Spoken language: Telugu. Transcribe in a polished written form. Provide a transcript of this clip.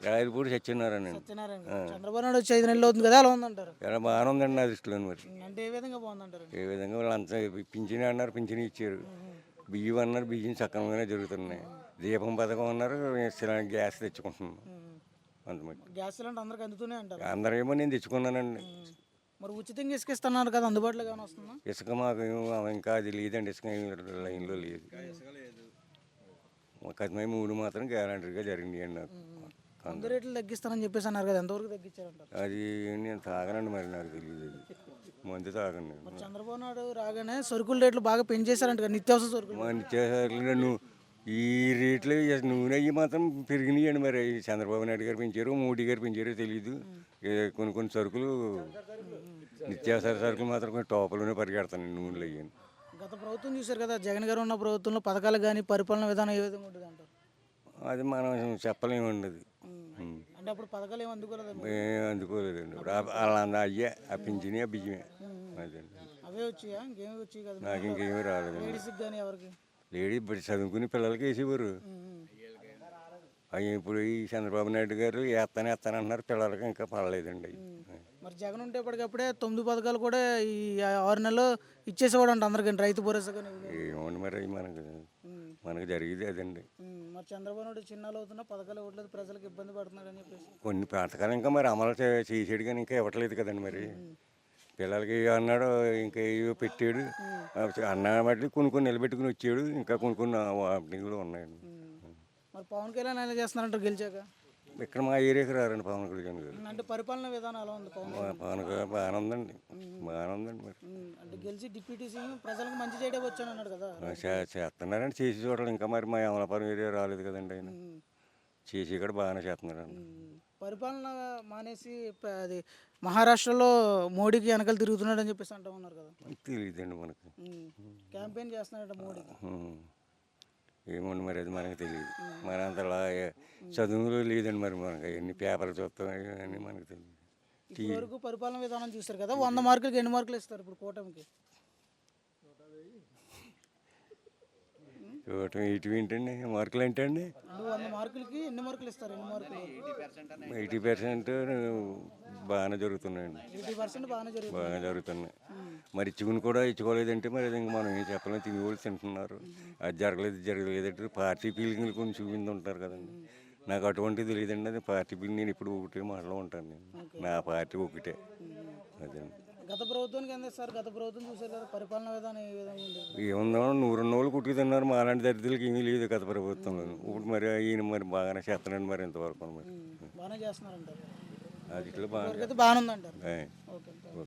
రాయలపూడి సత్యనారాయణ అండి. సత్యనారాయణ గారు. చంద్రబాబు నాయుడు వచ్చి 5 నెలలు అవుతుంది కదా, ఎలా ఉందంటారు? చాలా బాగానే ఉందండి నా దృష్టిలో మరి. అంటే ఏ విధంగా బాగుందంటారు? ఏ విధంగా వాళ్ళంతా పింఛని అన్నారు, పింఛని ఇచ్చారు. బియ్యం అన్నారు, బియ్యం సక్రమంగానే జరుగుతున్నాయి. దీపం పథకం అన్నారు, గ్యాస్ తెచ్చుకుంటున్నాం. అంత మట్టి గ్యాస్ సిలిండర్ అందరికి అందుతూనే అంటారు. అందరేమో నేను తెచ్చుకున్నానండి. మరి ఉచితంగా ఇసుక ఇస్తున్నారు కదా, అందుబాటులో ఏమైనా వస్తుందా? ఇసుక మాకు ఇంకా అది లేదండి, ఇసుక లైన్లో లేదు. ఒక 3 మాత్రం గ్యారంటీగా జరిగినాయండి నాకు. మందు రేట్లు తగ్గిస్తానని చెప్పేసి అన్నారు కదా, ఎంతవరకు తగ్గించారంటారు? అది నేను తాగనండి, మరి నాకు తెలియదు. మందు తాగండి. మరి చంద్రబాబు నాయుడు రాగానే సరుకుల రేట్లు బాగా పెంచేశారంట కదా, నిత్యావసర సరుకులు. మంచి ఈ రేట్లు నూనె అయ్యి మాత్రం పెరిగినాయండి. మరి చంద్రబాబు నాయుడు గారు పెంచారు, మోడీ గారు పెంచారో తెలియదు. కొన్ని సరుకులు నిత్యావసర సరుకులు మాత్రం కొన్ని టాపులోనే పరిగెడతాను, నూనెలు అయ్యాను. గత ప్రభుత్వం చూశారు కదా, జగన్ గారు ఉన్న ప్రభుత్వంలో పథకాలు కానీ పరిపాలన విధానం ఏ విధంగా ఉంటుంది అంటారు? అది మనం చెప్పలేమండి. అది అంటే అప్పుడు పథకాలు ఏమి అందుకోలేదు? ఏం అందుకోలేదండి. వాళ్ళ అయ్యే ఆ పింఛని ఆ బియ్యమే అదండి. అవే వచ్చాయా? ఇంకేమి వచ్చాయి కదా? నాకు ఇంకేమీ రాలేదు. లేడీస్కి కానీ ఎవరికి? లేడీ ఇప్పుడు చదువుకుని పిల్లలకి వేసేవారు. అవి ఇప్పుడు ఈ చంద్రబాబు నాయుడు గారు వేస్తానంటున్నారు, పిల్లలకి ఇంకా పడలేదండి. మరి జగన్ ఉంటే ఇప్పటికప్పుడే 9 పథకాలు కూడా ఈ 6 నెలలు ఇచ్చేసేవాడు అంట అందరికీ, రైతు భరోసా కానీ. ఏమండి మరి మనకు జరిగేది అదండి. మరి చంద్రబాబు నాయుడు చిన్నాలు అవుతున్నా పథకాలు ఇవ్వట్లేదు, ప్రజలకు ఇబ్బంది పడుతున్నాడు అని చెప్పేసి కొన్ని పథకాలు ఇంకా మరి అమలు చేసాడు కానీ ఇంకా ఇవ్వట్లేదు కదండి. మరి పిల్లలకి అన్నాడు, ఇంకా ఏవో పెట్టాడు అన్న బట్టి కొన్ని నిలబెట్టుకుని వచ్చాడు. ఇంకా కొన్ని కూడా ఉన్నాయండి. మరి పవన్ కళ్యాణ్ ఎలా చేస్తున్నారంటారు గెలిచాక? ఇక్కడ మా ఏరియాకి రారండి పవన్ కళ్యాణ్ గారు. అంటే పరిపాలన విధానం ఎలా ఉంది పవన్? పవన్ గారు బాగానే ఉందండి, బాగానే ఉందండి. మరి అంటే గెలిచి డిప్యూటీ సీఎం ప్రజలకు మంచి చేయడం వచ్చాను అన్నాడు కదా. చేస్తున్నారండి, చేసి చూడాలి. ఇంకా మరి మా అమలాపురం ఏరియా రాలేదు కదండి ఆయన. చేసి కూడా బాగానే చేస్తున్నారండి. పరిపాలన మానేసి అది మహారాష్ట్రలో మోడీకి వెనకాల తిరుగుతున్నాడు అని చెప్పేసి అంటూ ఉన్నారు కదా. తెలియదండి మనకి. క్యాంపెయిన్ చేస్తున్నాడు మోడీకి. ఏముంది మరి అది మనకు తెలియదు. మరి అంతలా చదువులో లేదండి. మరి మనకి ఎన్ని పేపర్లు చూస్తాం అని మనకు తెలియదు. ఇప్పటివరకు పరిపాలన విధానం చూస్తారు కదా, 100 మార్కులకి ఎన్ని మార్కులు ఇస్తారు ఇప్పుడు కూటమికి? ఏంటండి మార్కులు ఏంటండి? 100 మార్కులకి ఎన్ని మార్కులు ఇస్తారు? ఎన్ని మార్కులు? 80% బాగానే జరుగుతున్నాయండి. 80% బాగా జరుగుతున్నాయి. మరి ఇచ్చుకుని కూడా ఇచ్చుకోలేదంటే మరి అది ఇంకా మనం ఏం చెప్పలేము. తినేవాళ్ళు తింటున్నారు. అది జరగలేదంటే పార్టీ ఫీలింగ్లు కొన్ని చూపించి ఉంటారు కదండి. నాకు అటువంటిది తెలియదండి. అది పార్టీ ఫీలింగ్ నేను ఇప్పుడు ఒకటే మాటలో ఉంటాను. నేను నా పార్టీ ఒకటే అదండి. గత ప్రభుత్వానికి ఎంత సార్? గత ప్రభుత్వం చూసారు కదా, పరిపాలన విధానం ఏ విధంగా ఉంది? ఏముందో 100 కుట్టుకు తిన్నారు. మా అలాంటి దరిద్రులకి ఏమీ లేదు గత ప్రభుత్వంలో. ఇప్పుడు మరి ఈయన మరి బాగానే చేస్తున్నాడు మరి ఇంతవరకు. మరి బాగానే చేస్తున్నారంటారు. అది ఇట్లా బాగా బాగానే ఉందంటారు.